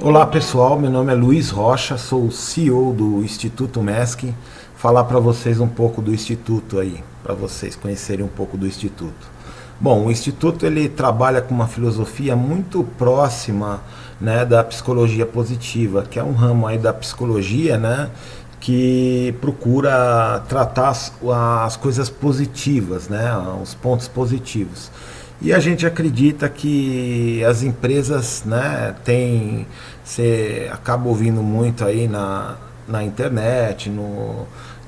Olá pessoal, meu nome é Luiz Rocha, sou o CEO do Instituto MESC. Falar para vocês um pouco do Instituto aí, para vocês conhecerem um pouco do Instituto. Bom, o Instituto ele trabalha com uma filosofia muito próxima, né, da psicologia positiva, que é um ramo aí da psicologia, né, que procura tratar as coisas positivas, né, os pontos positivos. E a gente acredita que as empresas, né, você acaba ouvindo muito aí na internet,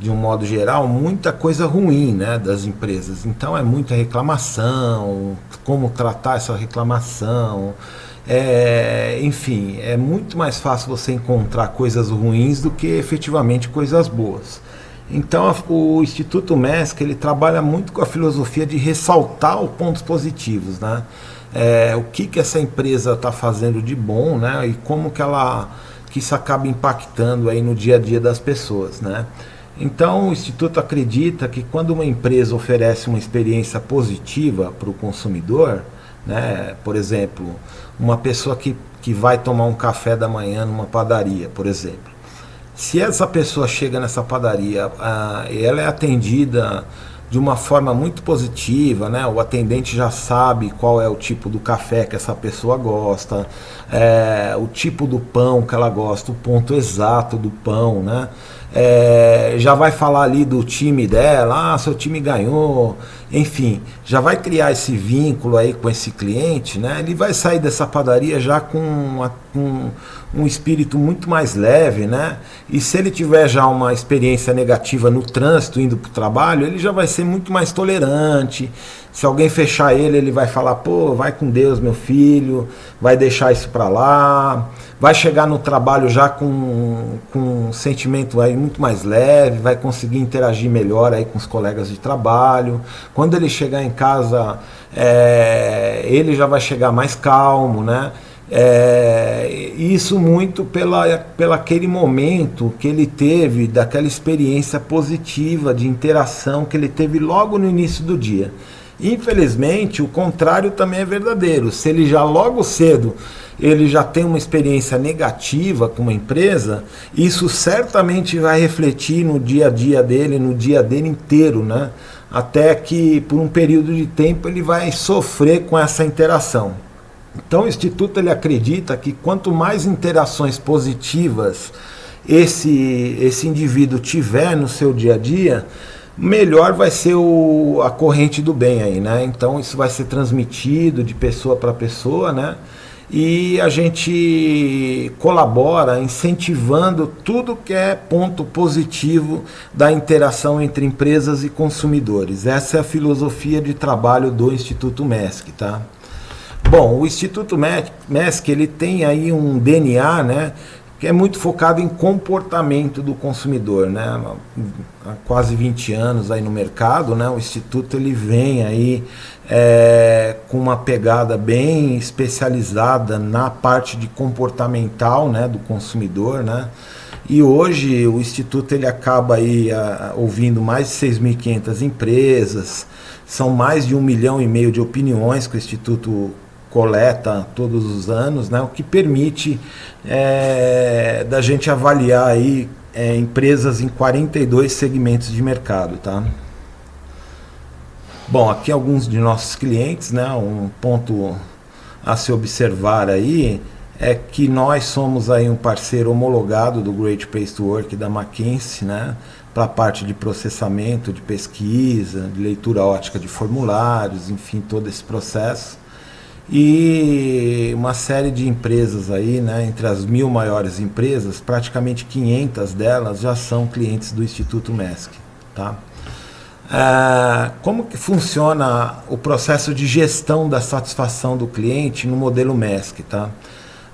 de um modo geral, muita coisa ruim, né, das empresas. Então é muita reclamação, como tratar essa reclamação. Enfim, é muito mais fácil você encontrar coisas ruins do que efetivamente coisas boas. Então o Instituto MESC ele trabalha muito com a filosofia de ressaltar os pontos positivos, né? O que essa empresa está fazendo de bom, né? E como que isso acaba impactando aí no dia a dia das pessoas, né? Então o Instituto acredita que quando uma empresa oferece uma experiência positiva para o consumidor, né? Por exemplo, uma pessoa que vai tomar um café da manhã numa padaria, por exemplo. Se essa pessoa chega nessa padaria, ela é atendida de uma forma muito positiva, né? O atendente já sabe qual é o tipo do café que essa pessoa gosta, o tipo do pão que ela gosta, o ponto exato do pão, né? Já vai falar ali do time dela, seu time ganhou, enfim, já vai criar esse vínculo aí com esse cliente, né? Ele vai sair dessa padaria já com um espírito muito mais leve, né? E se ele tiver já uma experiência negativa no trânsito indo para o trabalho, ele já vai ser muito mais tolerante. Se alguém fechar ele, ele vai falar, pô, vai com Deus, meu filho, vai deixar isso para lá, vai chegar no trabalho já com um sentimento aí muito mais leve, vai conseguir interagir melhor aí com os colegas de trabalho. Quando ele chegar em casa, ele já vai chegar mais calmo, né? Isso muito pela aquele momento que ele teve, daquela experiência positiva de interação que ele teve logo no início do dia. Infelizmente, o contrário também é verdadeiro. Se ele já logo cedo ele já tem uma experiência negativa com uma empresa, isso certamente vai refletir no dia a dia dele, no dia dele inteiro, né? Até que por um período de tempo ele vai sofrer com essa interação. Então o Instituto ele acredita que quanto mais interações positivas esse indivíduo tiver no seu dia a dia, melhor vai ser a corrente do bem aí, né? Então isso vai ser transmitido de pessoa para pessoa, né? E a gente colabora incentivando tudo que é ponto positivo da interação entre empresas e consumidores. Essa é a filosofia de trabalho do Instituto MESC, tá? Bom, o Instituto MESC ele tem aí um DNA, né, que é muito focado em comportamento do consumidor, né? Há quase 20 anos aí no mercado, né? O Instituto ele vem aí com uma pegada bem especializada na parte de comportamental, né, do consumidor, né? E hoje o Instituto ele acaba aí ouvindo mais de 6.500 empresas, são mais de 1,5 milhão de opiniões que o Instituto coleta todos os anos, né, o que permite da gente avaliar aí empresas em 42 segmentos de mercado, tá? Bom, aqui alguns de nossos clientes, né, um ponto a se observar aí é que nós somos aí um parceiro homologado do Great Place to Work da McKinsey, né, para a parte de processamento, de pesquisa, de leitura ótica de formulários, enfim, todo esse processo. E uma série de empresas aí, né, entre as 1.000 maiores empresas, praticamente 500 delas já são clientes do Instituto MESC, tá? Como que funciona o processo de gestão da satisfação do cliente no modelo MESC, tá?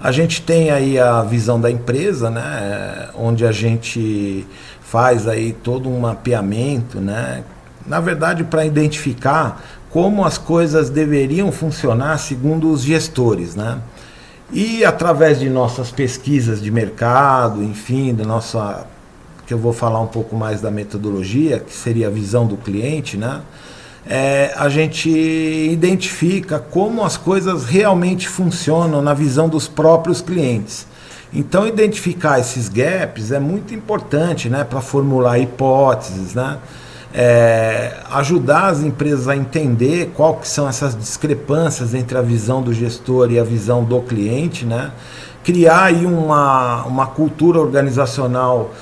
A gente tem aí a visão da empresa, né, onde a gente faz aí todo um mapeamento, né, na verdade para identificar como as coisas deveriam funcionar segundo os gestores, né? E através de nossas pesquisas de mercado, enfim, que eu vou falar um pouco mais da metodologia, que seria a visão do cliente, né? A gente identifica como as coisas realmente funcionam na visão dos próprios clientes. Então, identificar esses gaps é muito importante, né, para formular hipóteses, né, ajudar as empresas a entender qual que são essas discrepâncias entre a visão do gestor e a visão do cliente, né, criar aí uma cultura organizacional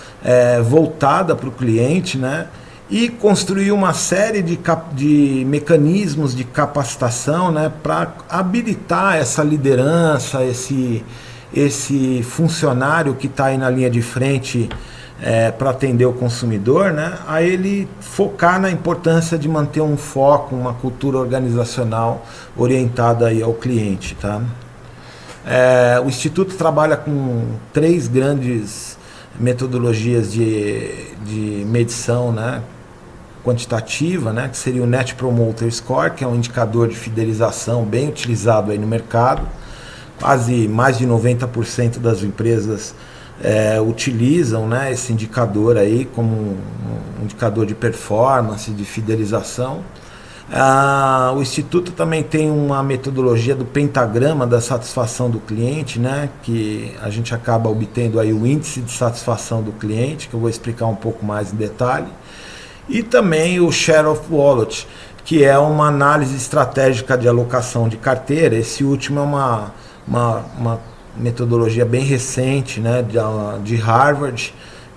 voltada para o cliente, né, e construir uma série de mecanismos de capacitação, né, para habilitar essa liderança, esse funcionário que está aí na linha de frente para atender o consumidor, né, a ele focar na importância de manter um foco, uma cultura organizacional orientada aí ao cliente. Tá? O Instituto trabalha com 3 grandes metodologias de medição, né, quantitativa, né, que seria o Net Promoter Score, que é um indicador de fidelização bem utilizado aí no mercado. Quase mais de 90% das empresas utilizam, né, esse indicador aí como um indicador de performance, de fidelização. O Instituto também tem uma metodologia do pentagrama da satisfação do cliente, né, que a gente acaba obtendo aí o índice de satisfação do cliente, que eu vou explicar um pouco mais em detalhe. E também o Share of Wallet, que é uma análise estratégica de alocação de carteira. Esse último é uma metodologia bem recente, né, de Harvard,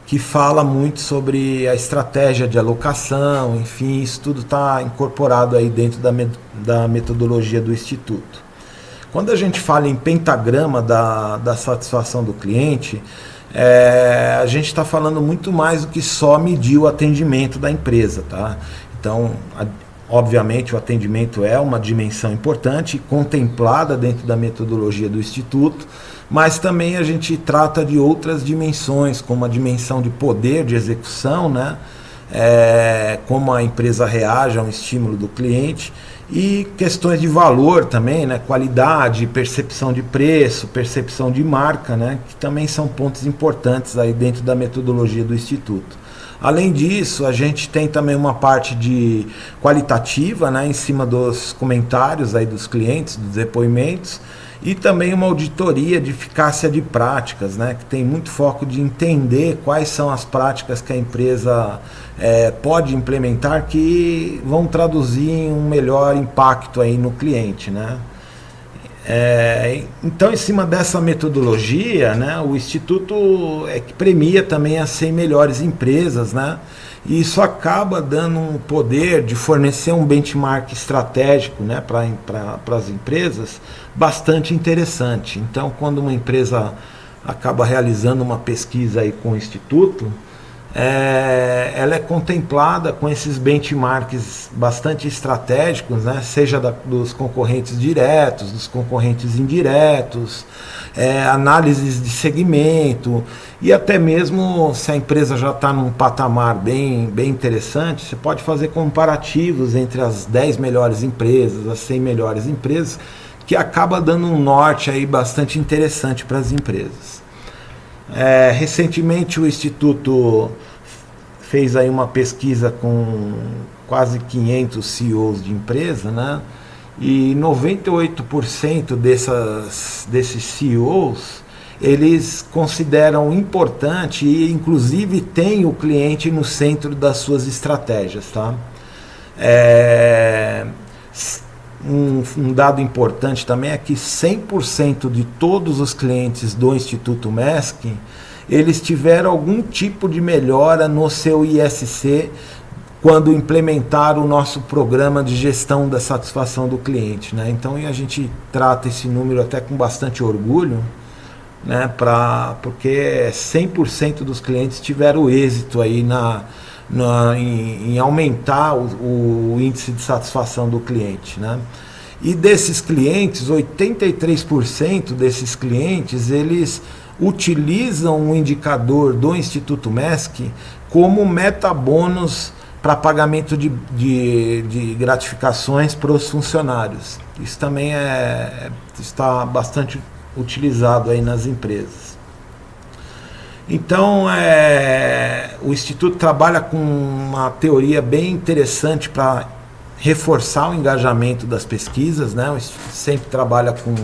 que fala muito sobre a estratégia de alocação, enfim, isso tudo está incorporado aí dentro da metodologia do Instituto. Quando a gente fala em pentagrama da satisfação do cliente, a gente está falando muito mais do que só medir o atendimento da empresa, tá? Então, obviamente, o atendimento é uma dimensão importante, contemplada dentro da metodologia do Instituto, mas também a gente trata de outras dimensões, como a dimensão de poder de execução, né? Como a empresa reage a um estímulo do cliente, e questões de valor também, né? Qualidade, percepção de preço, percepção de marca, né? Que também são pontos importantes aí dentro da metodologia do Instituto. Além disso, a gente tem também uma parte de qualitativa, né, em cima dos comentários aí dos clientes, dos depoimentos, e também uma auditoria de eficácia de práticas, né, que tem muito foco de entender quais são as práticas que a empresa pode implementar que vão traduzir em um melhor impacto aí no cliente, né. Então, em cima dessa metodologia, né, o Instituto que premia também as 100 melhores empresas, né, e isso acaba dando um poder de fornecer um benchmark estratégico, né, para as empresas bastante interessante. Então, quando uma empresa acaba realizando uma pesquisa aí com o Instituto, ela é contemplada com esses benchmarks bastante estratégicos, né? Seja dos concorrentes diretos, dos concorrentes indiretos, análises de segmento, e até mesmo se a empresa já está num patamar bem interessante, você pode fazer comparativos entre as 10 melhores empresas, as 100 melhores empresas, que acaba dando um norte aí bastante interessante para as empresas. Recentemente o Instituto fez aí uma pesquisa com quase 500 CEOs de empresa, né? E 98% desses CEOs, eles consideram importante e inclusive tem o cliente no centro das suas estratégias, tá? Um dado importante também é que 100% de todos os clientes do Instituto MESC, eles tiveram algum tipo de melhora no seu ISC quando implementaram o nosso programa de gestão da satisfação do cliente, né? Então a gente trata esse número até com bastante orgulho, né? Porque 100% dos clientes tiveram êxito aí em aumentar o índice de satisfação do cliente, né? E desses clientes, 83% desses clientes, eles utilizam o indicador do Instituto MESC como metabônus para pagamento de gratificações para os funcionários. Isso também está bastante utilizado aí nas empresas. Então, o Instituto trabalha com uma teoria bem interessante para reforçar o engajamento das pesquisas, né? O Instituto sempre trabalha com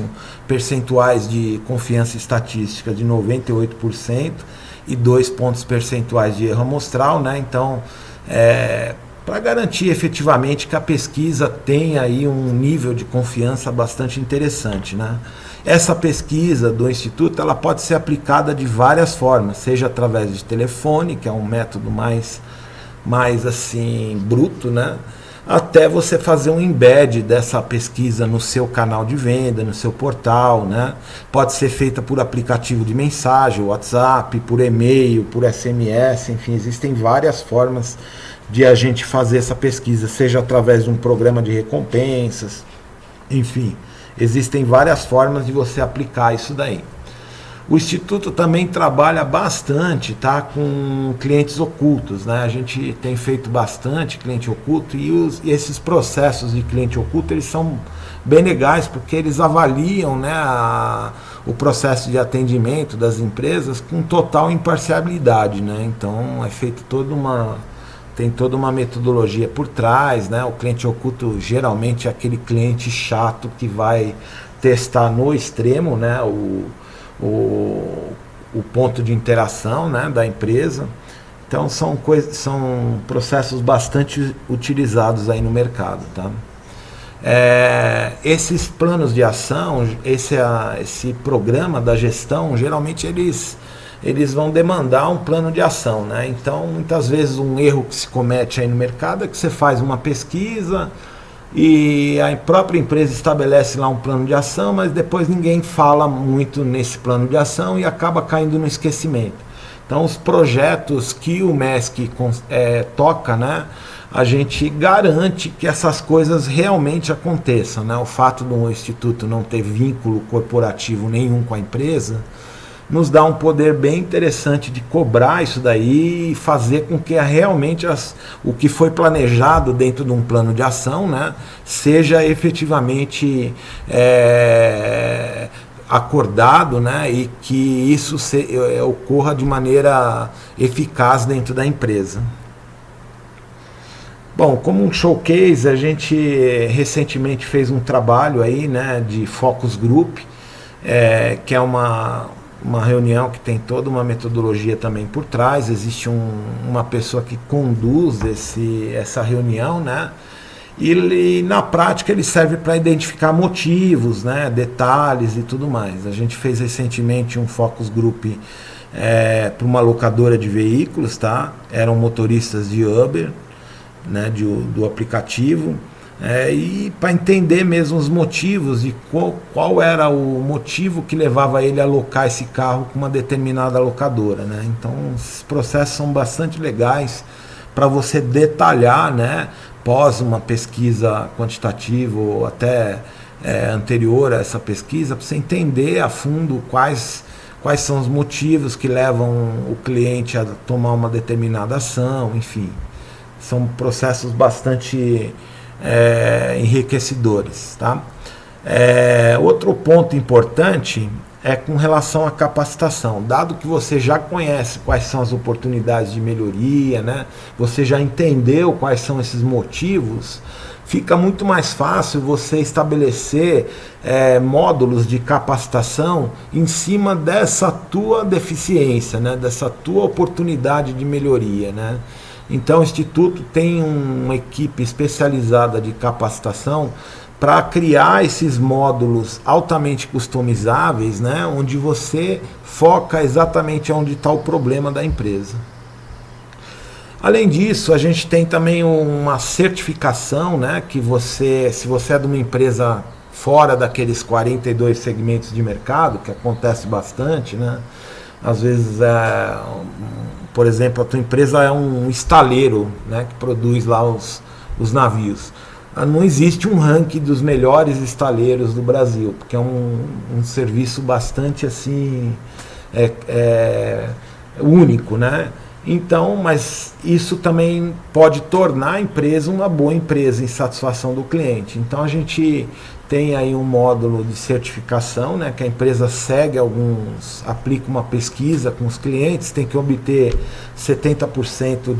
percentuais de confiança estatística de 98% e 2 pontos percentuais de erro amostral, né? Então, para garantir efetivamente que a pesquisa tenha aí um nível de confiança bastante interessante, né? Essa pesquisa do Instituto, ela pode ser aplicada de várias formas, seja através de telefone, que é um método mais assim bruto, né? Até você fazer um embed dessa pesquisa no seu canal de venda, no seu portal, né? Pode ser feita por aplicativo de mensagem, WhatsApp, por e-mail, por SMS, enfim, existem várias formas de a gente fazer essa pesquisa, seja através de um programa de recompensas, enfim, existem várias formas de você aplicar isso daí. O Instituto também trabalha bastante, tá, com clientes ocultos, né? A gente tem feito bastante cliente oculto e esses processos de cliente oculto, eles são bem legais porque eles avaliam, né, o processo de atendimento das empresas com total imparcialidade, né? Então é feito tem toda uma metodologia por trás, né? O cliente oculto geralmente é aquele cliente chato que vai testar no extremo, né, o ponto de interação, né, da empresa. Então são processos bastante utilizados aí no mercado, tá? Esses planos de ação, esse programa da gestão, geralmente eles vão demandar um plano de ação, né? Então muitas vezes um erro que se comete aí no mercado é que você faz uma pesquisa e a própria empresa estabelece lá um plano de ação, mas depois ninguém fala muito nesse plano de ação e acaba caindo no esquecimento. Então os projetos que o MESC toca, né, a gente garante que essas coisas realmente aconteçam, né? O fato do Instituto não ter vínculo corporativo nenhum com a empresa nos dá um poder bem interessante de cobrar isso daí e fazer com que realmente o que foi planejado dentro de um plano de ação, né, seja efetivamente acordado, né, e que isso ocorra de maneira eficaz dentro da empresa. Bom, como um showcase, a gente recentemente fez um trabalho aí, né, de focus group, que é uma reunião que tem toda uma metodologia também por trás. Existe uma pessoa que conduz essa reunião, né? E na prática ele serve para identificar motivos, né? Detalhes e tudo mais. A gente fez recentemente um focus group para uma locadora de veículos, tá? Eram motoristas de Uber, né? Do aplicativo. E para entender mesmo os motivos de qual era o motivo que levava ele a alocar esse carro com uma determinada locadora, né? Então os processos são bastante legais para você detalhar, né, pós uma pesquisa quantitativa ou até anterior a essa pesquisa, para você entender a fundo quais são os motivos que levam o cliente a tomar uma determinada ação, enfim, são processos bastante enriquecedores, tá? Outro ponto importante é com relação à capacitação. Dado que você já conhece quais são as oportunidades de melhoria, né? Você já entendeu quais são esses motivos, fica muito mais fácil você estabelecer módulos de capacitação em cima dessa tua deficiência, né? Dessa tua oportunidade de melhoria, né? Então o Instituto tem uma equipe especializada de capacitação para criar esses módulos altamente customizáveis, né, onde você foca exatamente onde está o problema da empresa. Além disso, a gente tem também uma certificação, né, que se você é de uma empresa fora daqueles 42 segmentos de mercado, que acontece bastante, né, às vezes por exemplo, a tua empresa é um estaleiro, né, que produz lá os navios. Não existe um ranking dos melhores estaleiros do Brasil, porque é um serviço bastante assim único, né? Então, mas isso também pode tornar a empresa uma boa empresa em satisfação do cliente. Então a gente tem aí um módulo de certificação, né, que a empresa segue aplica uma pesquisa com os clientes, tem que obter 70%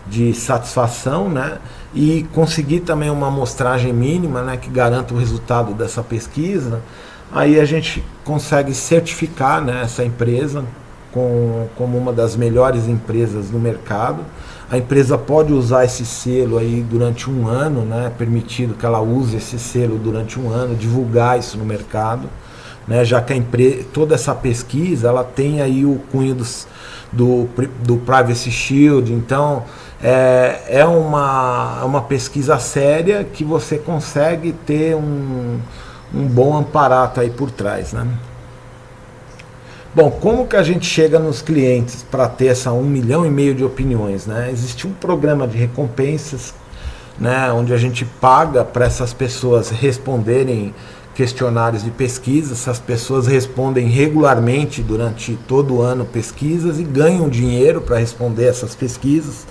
de satisfação, né, e conseguir também uma amostragem mínima, né, que garanta o resultado dessa pesquisa. Aí a gente consegue certificar, né, essa empresa como uma das melhores empresas do mercado. A empresa pode usar esse selo aí durante um ano, né? É permitido que ela use esse selo durante um ano, divulgar isso no mercado, né? Já que toda essa pesquisa ela tem aí o cunho do Privacy Shield. Então é uma pesquisa séria que você consegue ter um bom amparato aí por trás, né? Bom, como que a gente chega nos clientes para ter essa 1,5 milhão de opiniões, né? Existe um programa de recompensas, né, onde a gente paga para essas pessoas responderem questionários de pesquisa. Essas pessoas respondem regularmente durante todo o ano pesquisas e ganham dinheiro para responder essas pesquisas.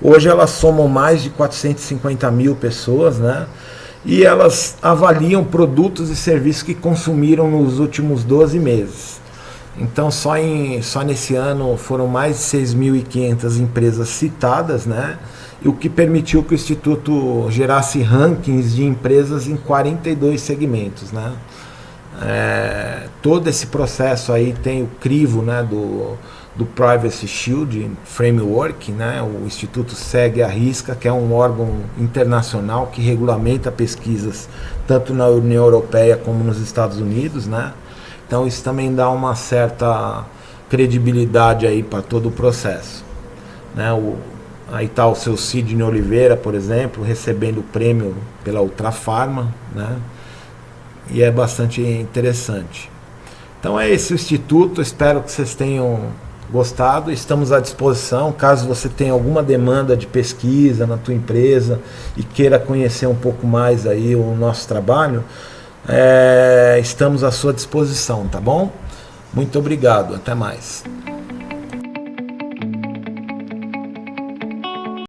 Hoje elas somam mais de 450 mil pessoas, né? E elas avaliam produtos e serviços que consumiram nos últimos 12 meses. Então só nesse ano foram mais de 6.500 empresas citadas, né? E o que permitiu que o Instituto gerasse rankings de empresas em 42 segmentos, né? Todo esse processo aí tem o crivo, né, do Privacy Shield Framework, né? O Instituto segue a risca, que é um órgão internacional que regulamenta pesquisas tanto na União Europeia como nos Estados Unidos, né? Então isso também dá uma certa credibilidade aí para todo o processo, né? Aí está o seu Sidney Oliveira, por exemplo, recebendo o prêmio pela Ultrafarma, né? E é bastante interessante. Então é esse o Instituto, espero que vocês tenham gostado. Estamos à disposição, caso você tenha alguma demanda de pesquisa na tua empresa e queira conhecer um pouco mais aí o nosso trabalho, estamos à sua disposição, tá bom? Muito obrigado, até mais.